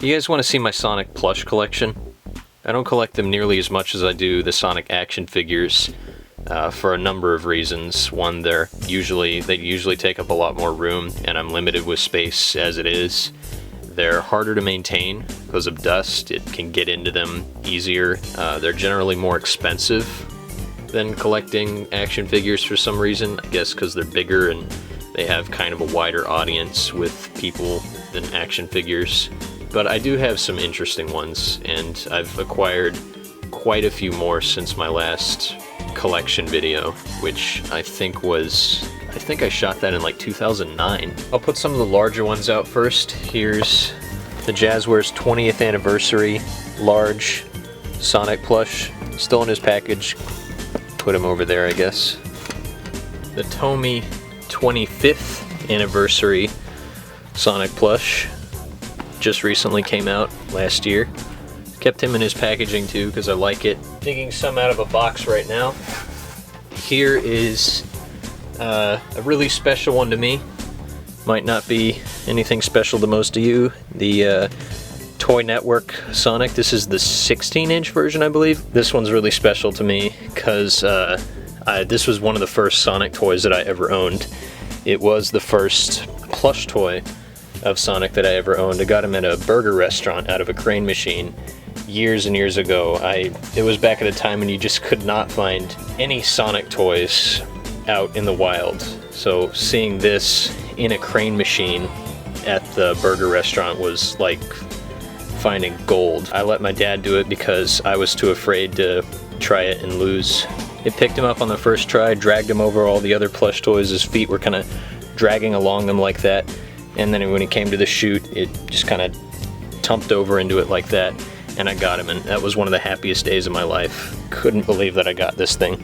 You guys want to see my Sonic plush collection? I don't collect them nearly as much as I do the Sonic action figures for a number of reasons. One, they usually take up a lot more room, and I'm limited with space as it is. They're harder to maintain because of dust. It can get into them easier. They're generally more expensive than collecting action figures for some reason. I guess because they're bigger and they have kind of a wider audience with people than action figures. But I do have some interesting ones, and I've acquired quite a few more since my last collection video, which I think I shot that in like 2009. I'll put some of the larger ones out first. Here's the Jazwares 20th anniversary large Sonic plush, still in his package. Put him over there, I guess. The Tomy 25th anniversary Sonic plush just recently came out last year. Kept him in his packaging too because I like it. Digging some out of a box right now. Here is a really special one to me. Might not be anything special to most of you. The Toy Network Sonic. This is the 16-inch version, I believe. This one's really special to me because this was one of the first Sonic toys that I ever owned. It was the first plush toy of Sonic that I ever owned. I got him at a burger restaurant out of a crane machine years and years ago. It was back at a time when you just could not find any Sonic toys out in the wild. So seeing this in a crane machine at the burger restaurant was like finding gold. I let my dad do it because I was too afraid to try it and lose. It picked him up on the first try, dragged him over all the other plush toys. His feet were kind of dragging along them like that. And then when he came to the chute, it just kind of tumped over into it like that, and I got him, and that was one of the happiest days of my life. Couldn't believe that I got this thing.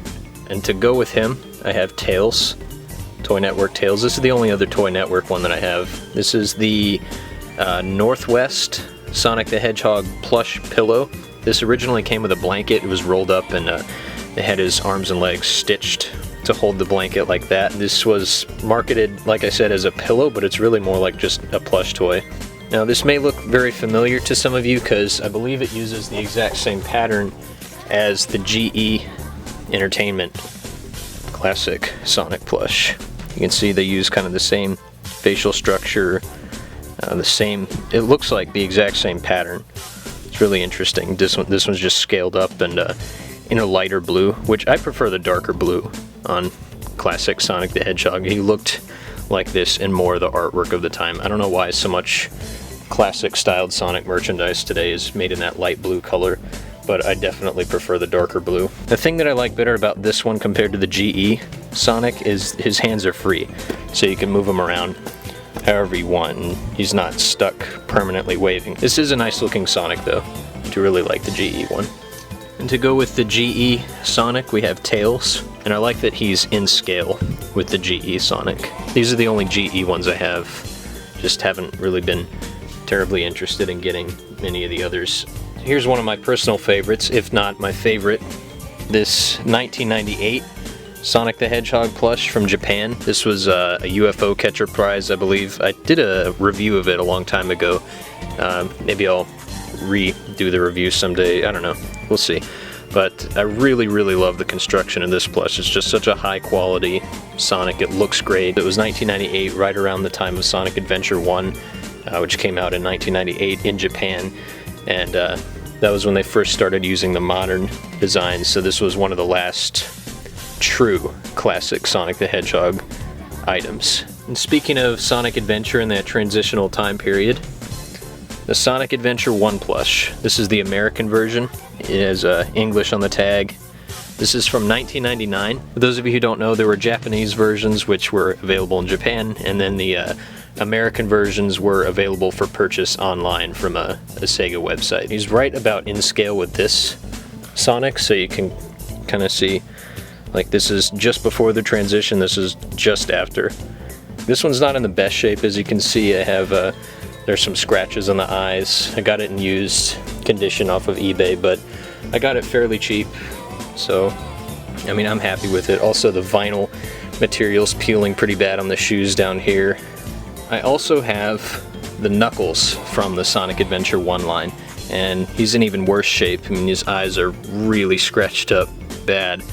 And to go with him, I have Tails, Toy Network Tails. This is the only other Toy Network one that I have. This is the Northwest Sonic the Hedgehog plush pillow. This originally came with a blanket. It was rolled up, and it had his arms and legs stitched to hold the blanket like that. This was marketed, like I said, as a pillow, but it's really more like just a plush toy. Now this may look very familiar to some of you because I believe it uses the exact same pattern as the GE Entertainment classic Sonic plush. You can see they use kind of the same facial structure, it looks like the exact same pattern. It's really interesting. This one's just scaled up and in a lighter blue, which I prefer the darker blue on classic Sonic the Hedgehog. He looked like this in more of the artwork of the time. I don't know why so much classic styled Sonic merchandise today is made in that light blue color, but I definitely prefer the darker blue. The thing that I like better about this one compared to the GE Sonic is his hands are free, so you can move him around however you want, and he's not stuck permanently waving. This is a nice looking Sonic though. I do really like the GE one. And to go with the GE Sonic, we have Tails, and I like that he's in scale with the GE Sonic. These are the only GE ones I have. Just haven't really been terribly interested in getting many of the others. Here's one of my personal favorites, if not my favorite. This 1998 Sonic the Hedgehog plush from Japan. This was a UFO catcher prize, I believe. I did a review of it a long time ago. Maybe I'll redo the review someday. I don't know. We'll see. But I really, really love the construction of this plush. It's just such a high quality Sonic. It looks great. It was 1998, right around the time of Sonic Adventure 1, which came out in 1998 in Japan. And that was when they first started using the modern designs. So this was one of the last true classic Sonic the Hedgehog items. And speaking of Sonic Adventure in that transitional time period, the Sonic Adventure 1 plush. This is the American version. It has English on the tag. This is from 1999. For those of you who don't know, there were Japanese versions which were available in Japan, and then the American versions were available for purchase online from a Sega website. He's right about in scale with this Sonic, so you can kind of see, like, this is just before the transition, this is just after. This one's not in the best shape, as you can see. I have there's some scratches on the eyes. I got it in used condition off of eBay, but I got it fairly cheap, so I mean, I'm happy with it. Also, the vinyl material's peeling pretty bad on the shoes down here. I also have the Knuckles from the Sonic Adventure 1 line, and he's in even worse shape. I mean, his eyes are really scratched up bad.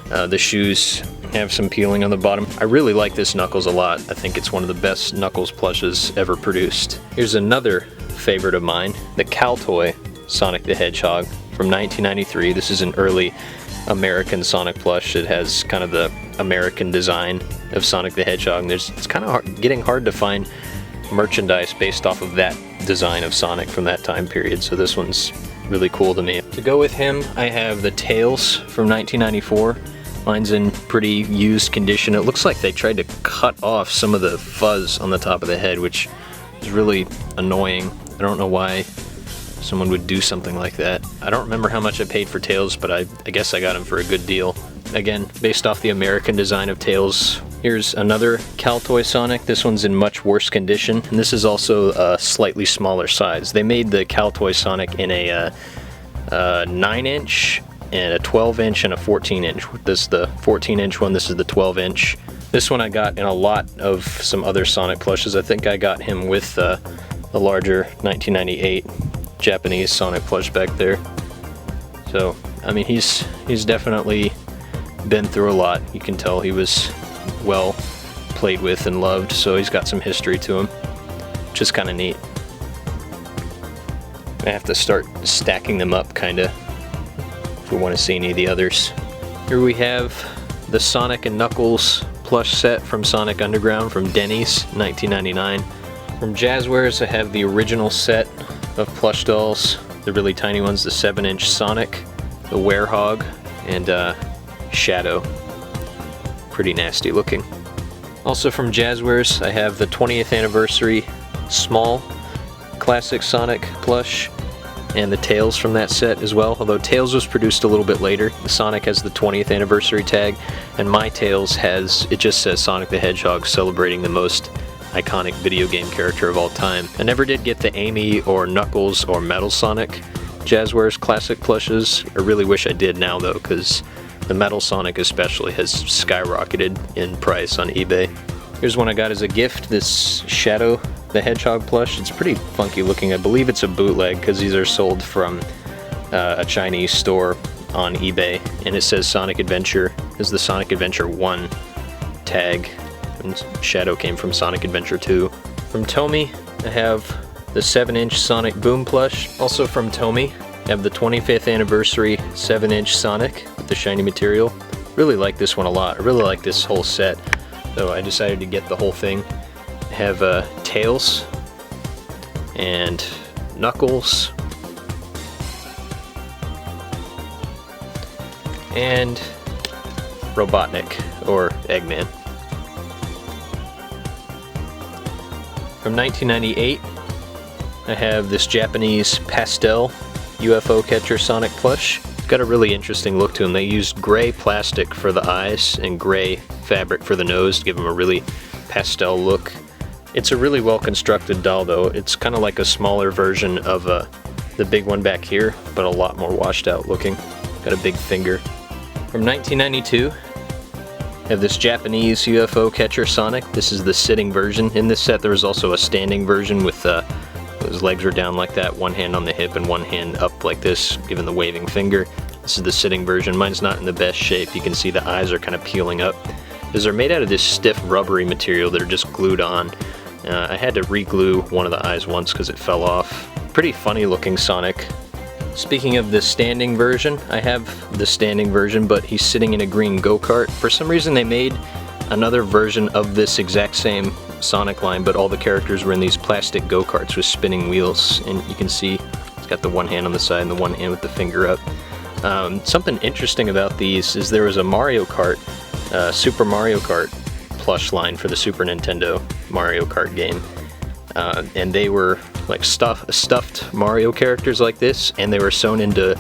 The shoes have some peeling on the bottom. I really like this Knuckles a lot. I think it's one of the best Knuckles plushes ever produced. Here's another favorite of mine, the Cowboy Sonic the Hedgehog from 1993. This is an early American Sonic plush. It has kind of the American design of Sonic the Hedgehog. And it's kind of getting hard to find merchandise based off of that design of Sonic from that time period, so this one's really cool to me. To go with him, I have the Tails from 1994. Mine's in pretty used condition. It looks like they tried to cut off some of the fuzz on the top of the head, which is really annoying. I don't know why someone would do something like that. I don't remember how much I paid for Tails, but I guess I got him for a good deal. Again, based off the American design of Tails. Here's another Cowboy Sonic. This one's in much worse condition, and this is also a slightly smaller size. They made the Cowboy Sonic in a 9-inch, and a 12-inch, and a 14-inch. This is the 14-inch one, this is the 12-inch. This one I got in a lot of some other Sonic plushes. I think I got him with the larger 1998 Japanese Sonic plush back there. So, I mean, he's definitely been through a lot. You can tell he was well played with and loved, so he's got some history to him, which is kind of neat. I have to start stacking them up, kind of, if we want to see any of the others. Here we have the Sonic and Knuckles plush set from Sonic Underground from Denny's, 1999. From Jazwares, I have the original set of plush dolls, the really tiny ones, the 7-inch Sonic, the Hedgehog, and Shadow. Pretty nasty looking. Also from Jazwares, I have the 20th anniversary small classic Sonic plush, and the Tails from that set as well, although Tails was produced a little bit later. The Sonic has the 20th anniversary tag, and my Tails it just says Sonic the Hedgehog, celebrating the most iconic video game character of all time. I never did get the Amy or Knuckles or Metal Sonic Jazwares classic plushes. I really wish I did now though, because the Metal Sonic especially has skyrocketed in price on eBay. Here's one I got as a gift, this Shadow the Hedgehog plush. It's pretty funky looking. I believe it's a bootleg because these are sold from a Chinese store on eBay, and it says Sonic Adventure is the Sonic Adventure 1 tag, and Shadow came from Sonic Adventure 2. From Tomy, I have the 7-inch Sonic Boom plush. Also from Tomy, I have the 25th anniversary 7-inch Sonic with the shiny material. Really like this one a lot. I really like this whole set, so I decided to get the whole thing. I have Tails and Knuckles and Robotnik, or Eggman. From 1998, I have this Japanese Pastel UFO catcher Sonic plush. It's got a really interesting look to him. They used gray plastic for the eyes and gray fabric for the nose to give him a really pastel look. It's a really well constructed doll though. It's kind of like a smaller version of the big one back here, but a lot more washed out looking. Got a big finger. From 1992, I have this Japanese UFO catcher Sonic. This is the sitting version. In this set there was also a standing version with his legs are down like that, one hand on the hip and one hand up like this, giving the waving finger. This is the sitting version. Mine's not in the best shape. You can see the eyes are kind of peeling up, because they're made out of this stiff rubbery material that are just glued on. I had to re-glue one of the eyes once because it fell off. Pretty funny looking Sonic. Speaking of the standing version, I have the standing version, but he's sitting in a green go-kart. For some reason they made another version of this exact same Sonic line, but all the characters were in these plastic go-karts with spinning wheels, and you can see it's got the one hand on the side and the one hand with the finger up. Something interesting about these is there was a Mario Kart, Super Mario Kart plush line for the Super Nintendo Mario Kart game, and they were like stuffed Mario characters like this, and they were sewn into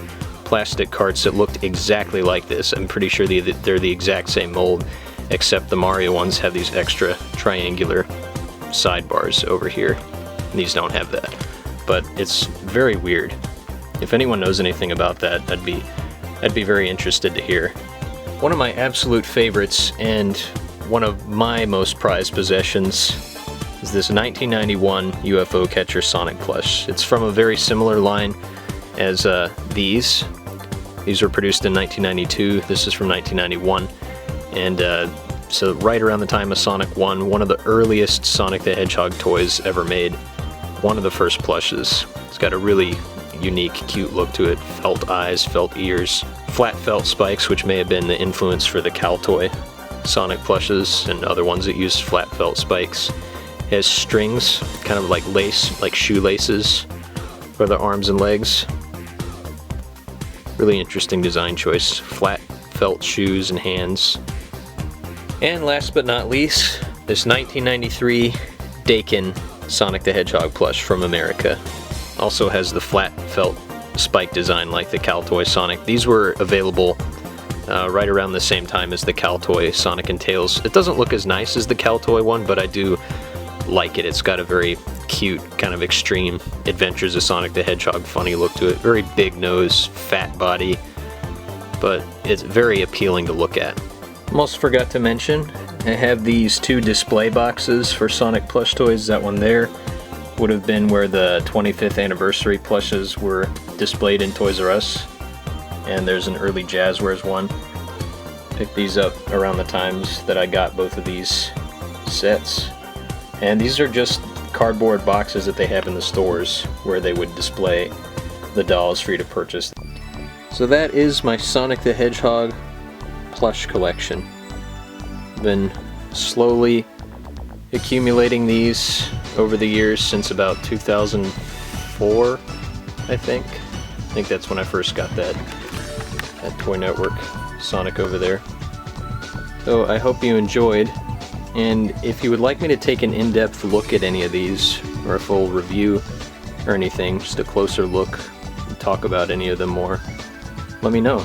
plastic carts that looked exactly like this. I'm pretty sure they're the exact same mold, except the Mario ones have these extra triangular sidebars over here. These don't have that, but it's very weird. If anyone knows anything about that, I'd be very interested to hear. One of my absolute favorites and one of my most prized possessions is this 1991 UFO catcher Sonic plush. It's from a very similar line as these. These were produced in 1992. This is from 1991. And so right around the time of Sonic 1, one of the earliest Sonic the Hedgehog toys ever made. One of the first plushes. It's got a really unique, cute look to it. Felt eyes, felt ears, flat felt spikes, which may have been the influence for the Cal toy Sonic plushes and other ones that use flat felt spikes. It has strings, kind of like lace, like shoelaces for the arms and legs. Really interesting design choice. Flat felt shoes and hands. And last but not least, this 1993 Dakin Sonic the Hedgehog plush from America. Also has the flat felt spike design like the Cal toy Sonic. These were available right around the same time as the Cal toy Sonic and Tails. It doesn't look as nice as the Cal toy one, but I do like it. It's got a very cute, kind of extreme Adventures of Sonic the Hedgehog funny look to it. Very big nose, fat body, but it's very appealing to look at. Almost forgot to mention, I have these two display boxes for Sonic plush toys. That one there would have been where the 25th anniversary plushes were displayed in Toys R Us. And there's an early Jazwares one. Picked these up around the times that I got both of these sets. And these are just cardboard boxes that they have in the stores where they would display the dolls for you to purchase. So that is my Sonic the Hedgehog plush collection. Been slowly accumulating these over the years since about 2004, I think. I think that's when I first got that Toy Network Sonic over there. So I hope you enjoyed, and if you would like me to take an in-depth look at any of these, or a full review or anything, just a closer look, and talk about any of them more, let me know.